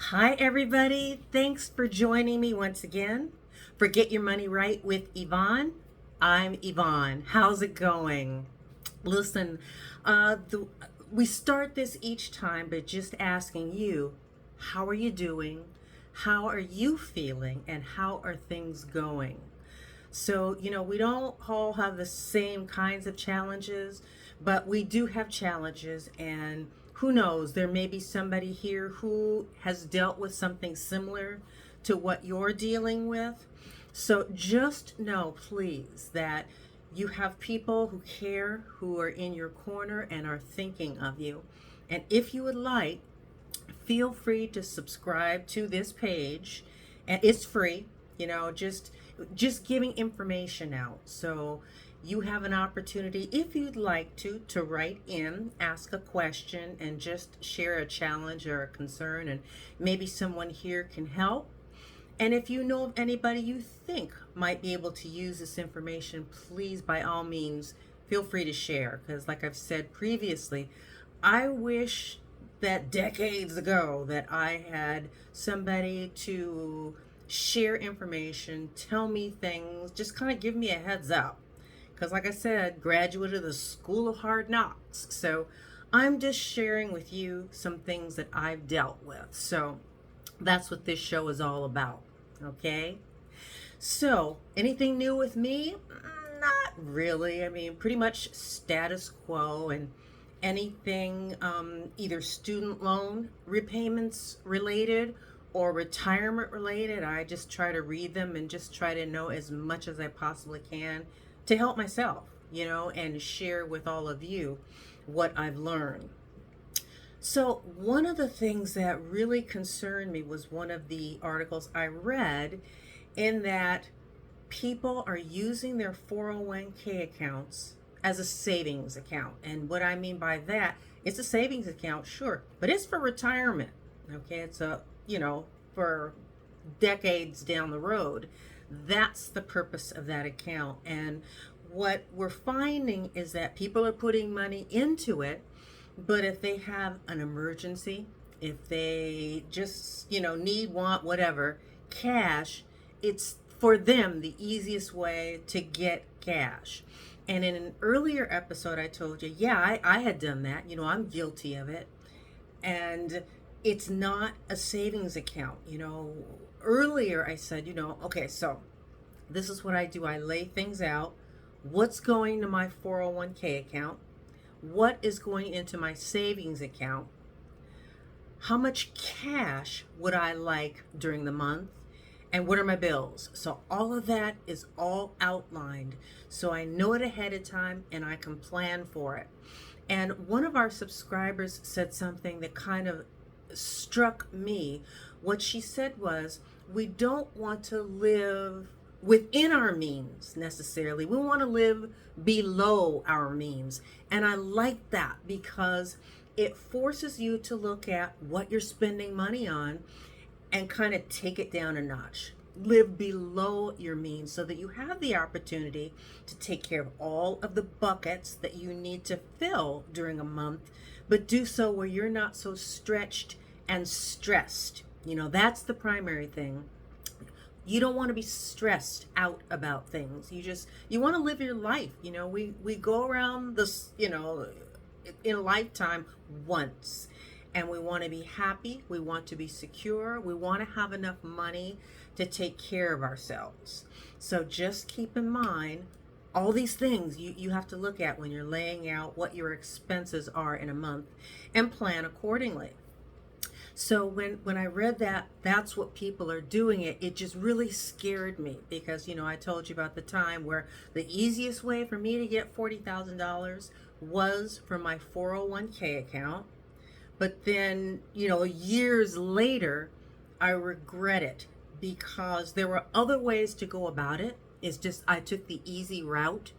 Hi, everybody. Thanks for joining me once again for Get Your Money Right with Yvonne. I'm Yvonne. How's it going? Listen, we start this each time by just asking you, how are you doing? How are you feeling? And how are things going? So, we don't all have the same kinds of challenges, but we do have challenges. And who knows, there may be somebody here who has dealt with something similar to what you're dealing with. So just know, please, that you have people who care, who are in your corner and are thinking of you. And if you would like, feel free to subscribe to this page, and it's free. Just giving information out. So you have an opportunity, if you'd like to write in, ask a question, and just share a challenge or a concern, and maybe someone here can help. And if you know of anybody you think might be able to use this information, please, by all means, feel free to share. Because, like I've said previously, I wish that decades ago that I had somebody to share information, tell me things, just kind of give me a heads up. Because, like I said, graduate of the School of Hard Knocks. So I'm just sharing with you some things that I've dealt with. So that's what this show is all about. Okay? So, anything new with me? Not really. I mean, pretty much status quo, and anything either student loan repayments related or retirement related. I just try to read them and just try to know as much as I possibly can to help myself, and share with all of you what I've learned. So, one of the things that really concerned me was one of the articles I read, in that people are using their 401k accounts as a savings account. And what I mean by that, it's a savings account, sure, but it's for retirement. Okay, it's for decades down the road. That's the purpose of that account. And what we're finding is that people are putting money into it, but if they have an emergency, if they just, need, want, whatever, cash, it's for them the easiest way to get cash. And in an earlier episode, I told you, yeah, I had done that. I'm guilty of it. And it's not a savings account. Earlier I said, okay, so this is what I do. I lay things out. What's going to my 401k account? What is going into my savings account? How much cash would I like during the month? And what are my bills? So all of that is all outlined. So I know it ahead of time and I can plan for it. And one of our subscribers said something that kind of struck me. What she said was, we don't want to live within our means necessarily. We want to live below our means. And I like that because it forces you to look at what you're spending money on and kind of take it down a notch. Live below your means so that you have the opportunity to take care of all of the buckets that you need to fill during a month, but do so where you're not so stretched and stressed. That's the primary thing. You don't want to be stressed out about things. You want to live your life. We go around this, in a lifetime once, and we want to be happy. We want to be secure. We want to have enough money to take care of ourselves. So just keep in mind all these things you have to look at when you're laying out what your expenses are in a month, and plan accordingly. So when I read that, that's what people are doing, it just really scared me, because I told you about the time where the easiest way for me to get $40,000 was from my 401k account. But then, years later, I regret it because there were other ways to go about it. It's just I took the easy route,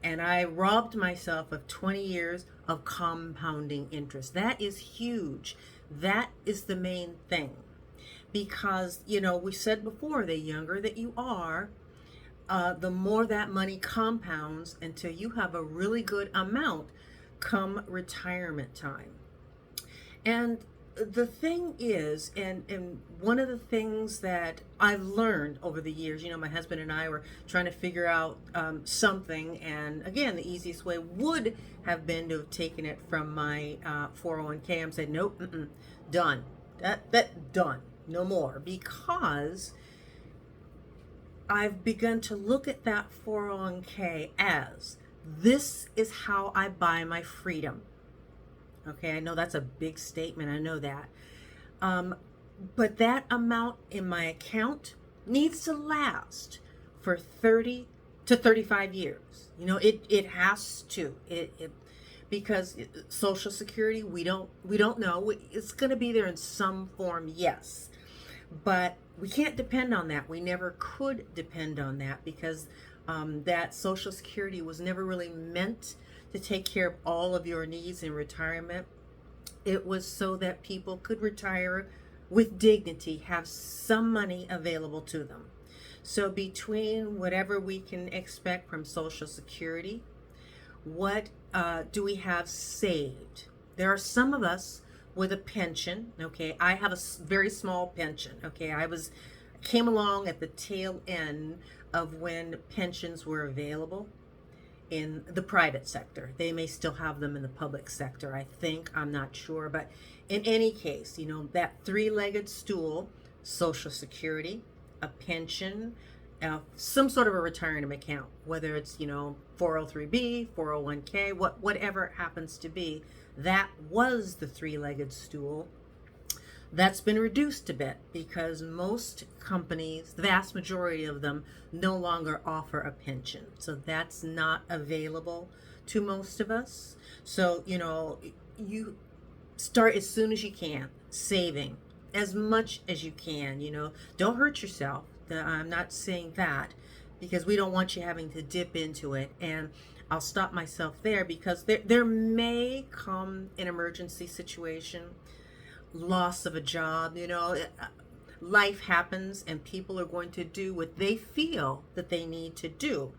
and I robbed myself of 20 years of compounding interest. That is huge. That is the main thing. Because, we said before, the younger that you are, the more that money compounds until you have a really good amount come retirement time. And the thing is, and one of the things that I've learned over the years, my husband and I were trying to figure out something, and again, the easiest way would have been to have taken it from my 401k. I'm saying, nope, done. That done. No more. Because I've begun to look at that 401k as this is how I buy my freedom. Okay, I know that's a big statement. I know that. But that amount in my account needs to last for 30 to 35 years. It has to. Because Social Security, we don't know. It's going to be there in some form, yes. But we can't depend on that. We never could depend on that because that Social Security was never really meant to take care of all of your needs in retirement. It was so that people could retire with dignity, have some money available to them. So between whatever we can expect from Social Security, what do we have saved? There are some of us with a pension. Okay, I have a very small pension. Okay, came along at the tail end of when pensions were available in the private sector. They may still have them in the public sector, I think. I'm not sure. But in any case, that three-legged stool, Social Security, a pension, some sort of a retirement account, whether it's, 403B, 401k, whatever it happens to be, that was the three-legged stool. That's been reduced a bit because most companies, the vast majority of them, no longer offer a pension. So that's not available to most of us. So, you start as soon as you can, saving as much as you can. Don't hurt yourself. I'm not saying that because we don't want you having to dip into it. And I'll stop myself there because there may come an emergency situation, loss of a job, life happens and people are going to do what they feel that they need to do.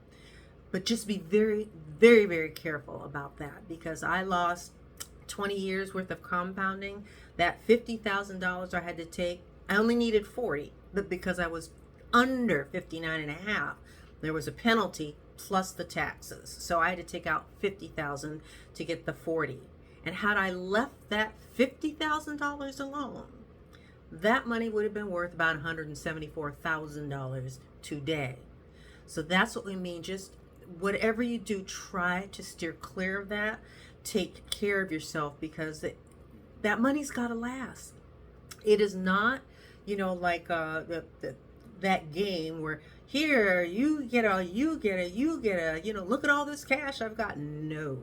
But just be very, very, very careful about that because I lost 20 years worth of compounding. That $50,000 I had to take, I only needed 40, but because I was under 59 and a half, there was a penalty plus the taxes. So I had to take out 50,000 to get the 40. And had I left that $50,000 alone, that money would have been worth about $174,000 today. So that's what we mean. Just whatever you do, try to steer clear of that. Take care of yourself because that money's got to last. It is not, like that game where here you get a, look at all this cash I've got. No,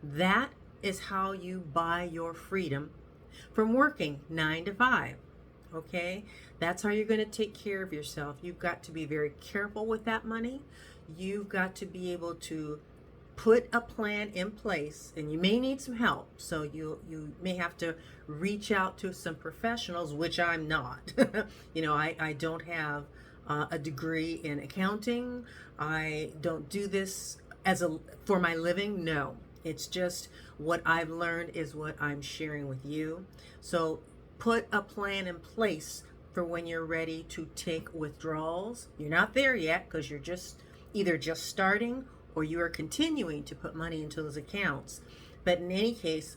that is how you buy your freedom from working 9 to 5. Okay, that's how you're going to take care of yourself. You've got to be very careful with that money. You've got to be able to put a plan in place, and you may need some help. So you may have to reach out to some professionals, which I'm not. I don't have a degree in accounting. I don't do this for my living. No, it's just what I've learned is what I'm sharing with you. So put a plan in place for when you're ready to take withdrawals. You're not there yet because you're either just starting or you are continuing to put money into those accounts. But in any case,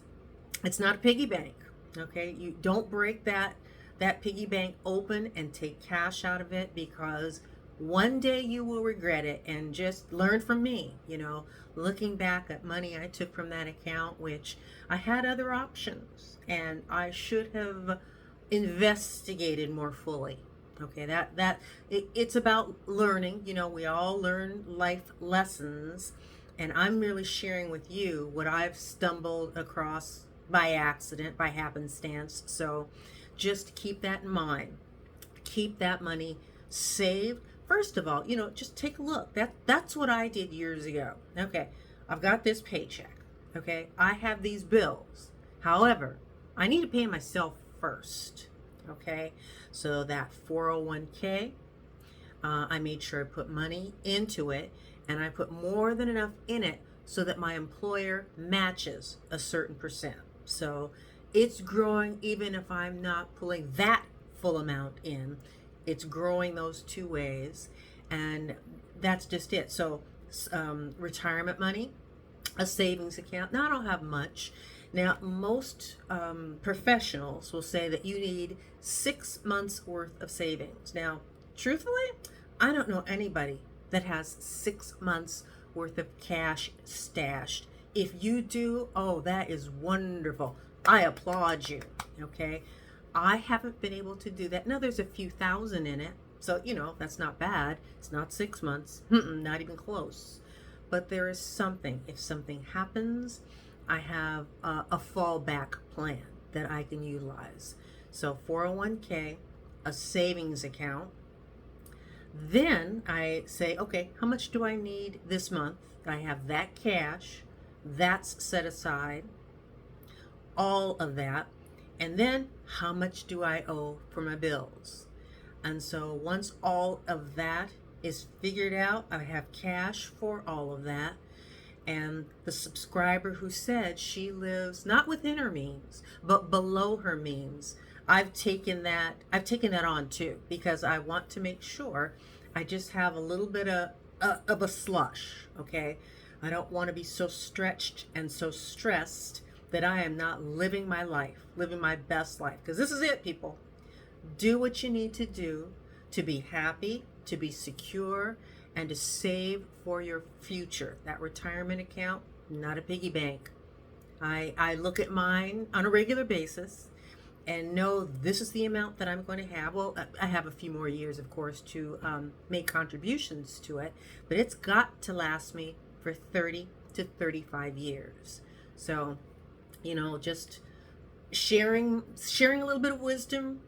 it's not a piggy bank. Okay, you don't break that piggy bank open and take cash out of it because one day you will regret it. And just learn from me, looking back at money I took from that account, which I had other options and I should have investigated more fully. Okay, it's about learning. We all learn life lessons, and I'm merely sharing with you what I've stumbled across by accident, by happenstance. So just keep that in mind. Keep that money saved. First of all, just take a look. That's what I did years ago. Okay, I've got this paycheck. Okay, I have these bills. However, I need to pay myself first. Okay, so that 401k, I made sure I put money into it, and I put more than enough in it so that my employer matches a certain percent. So it's growing even if I'm not pulling that full amount in. It's growing those two ways, and that's just it. So, retirement money, a savings account. Now, I don't have much. Now, most professionals will say that you need 6 months worth of savings. Now, truthfully, I don't know anybody that has 6 months worth of cash stashed. If you do, oh, that is wonderful. I applaud you. Okay. I haven't been able to do that. Now, there's a few thousand in it. So, that's not bad. It's not 6 months. Not even close. But there is something. If something happens, I have a fallback plan that I can utilize. So 401k, a savings account. Then I say, okay, how much do I need this month? I have that cash. That's set aside. All of that. And then how much do I owe for my bills? And so once all of that is figured out, I have cash for all of that. And the subscriber who said she lives not within her means, but below her means, I've taken that on too, because I want to make sure I just have a little bit of a slush, okay? I don't want to be so stretched and so stressed that I am not living my life, living my best life. Because this is it, people. Do what you need to do to be happy, to be secure, and to save for your future. That retirement account, not a piggy bank. I look at mine on a regular basis and know this is the amount that I'm going to have. Well, I have a few more years, of course, to make contributions to it, but it's got to last me for 30 to 35 years. So, just sharing a little bit of wisdom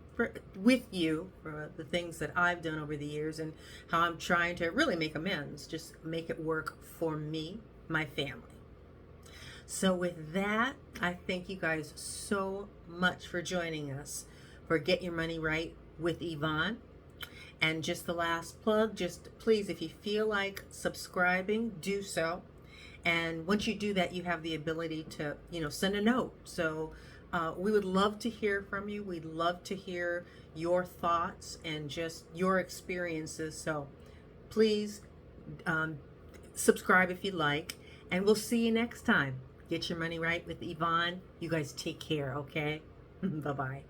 with you for the things that I've done over the years and how I'm trying to really make amends, just make it work for me, my family. So with that, I thank you guys so much for joining us for Get Your Money Right with Yvonne. And just the last plug, just please, if you feel like subscribing, do so. And once you do that, you have the ability to, send a note. So we would love to hear from you. We'd love to hear your thoughts and just your experiences. So please subscribe if you like. And we'll see you next time. Get Your Money Right with Yvonne. You guys take care, okay? Bye-bye.